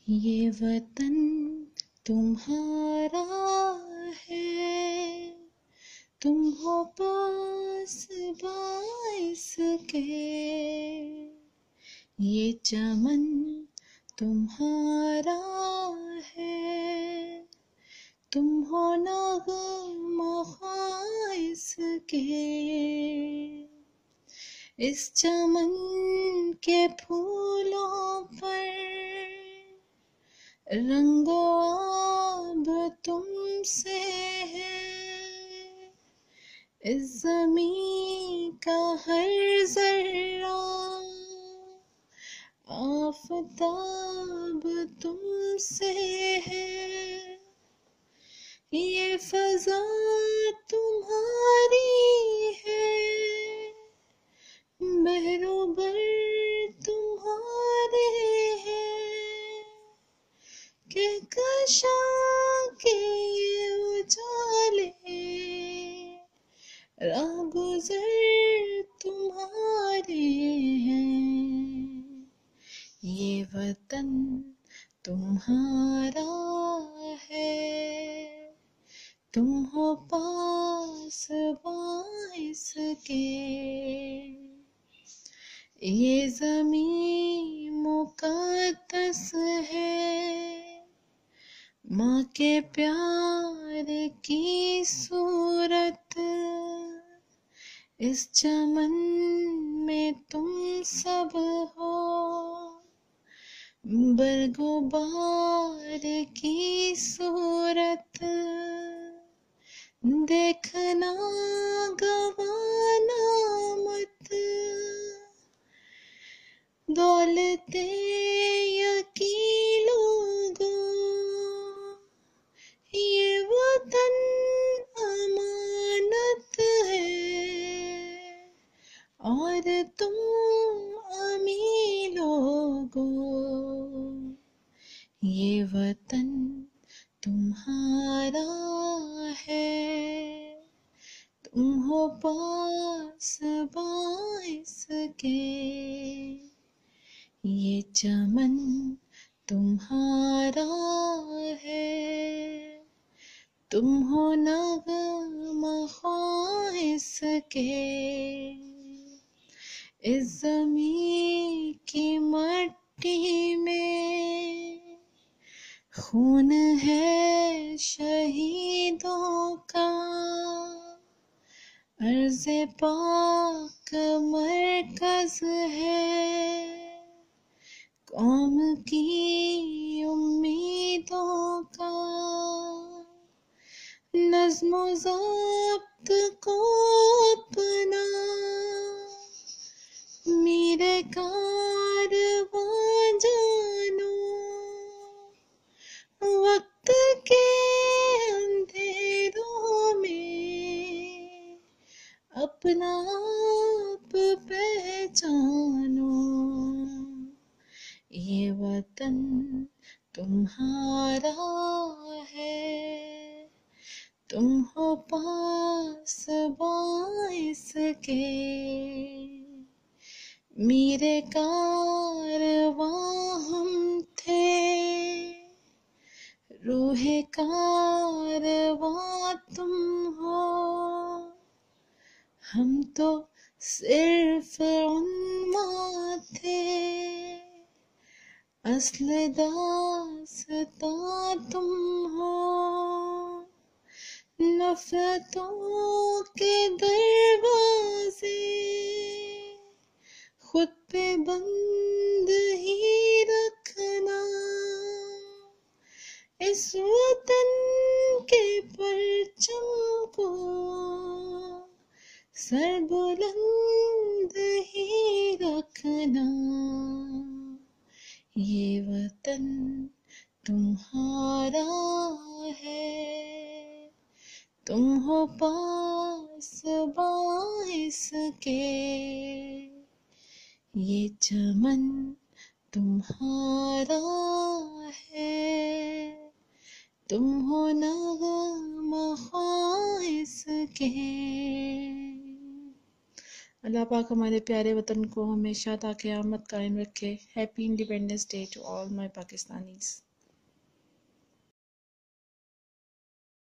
ये वतन तुम्हारा है, तुम हो पास बाइस के। ये चमन तुम्हारा है, तुम हो नग़मा ख़ाइस के। इस चमन के फूलों पर रंगो आब तुमसे है। इस ज़मीं का हर ज़र्रा आफ़ताब तुमसे है। ये फ़ज़ा तुम्हारी है, बहरों-बर तुम्हारे हैं। कहकशां के ये उजाले राहगुज़र तुम्हारे हैं। ये वतन तुम्हारा है, तुम हो पास बाइस के। ये ज़मीं मुक़द्दस है, माँ के प्यार की सूरत। इस चमन में तुम सब हो, बरगुबार की सूरत। देखना गवाना मत, दौलते यकी लोगों। ये वतन अमानत है और तुम अमीर लोगों। ये वतन तुम्हारा है, तुम हो पास बाइस के। ये चमन तुम्हारा है, तुम हो नग़मा ख़ाइस के। इस ज़मीं की मट्टी में खून है शहीदों का। अर्ज़े पाक मरकज़ है, कौम की उम्मीदों का। नज़्म ज़ब्त को अपना मेरे कारवां जानो। वक्त के अंधेरों में अपना आप पहचानो। ये वतन तुम्हारा है, तुम हो पास बाइस के। मेरे कारवां हम थे, रूहे कारवां तुम हो। हम तो सिर्फ उन्माद थे, अस्ल दास्तां तुम हो। नफ़रतों के दरवाज़े खुद पे बंद ही रखना। इस वतन के परचम को सर बुलंद ही रखना। ये वतन तुम्हारा है, तुम हो पास बाइस के। ये चमन तुम्हारा है, तुम हो नग़मा ख़ाइस के। अल्लाह पाक हमारे प्यारे वतन को हमेशा ता क़यामत कायम रखे। Happy independence day to all my Pakistanis.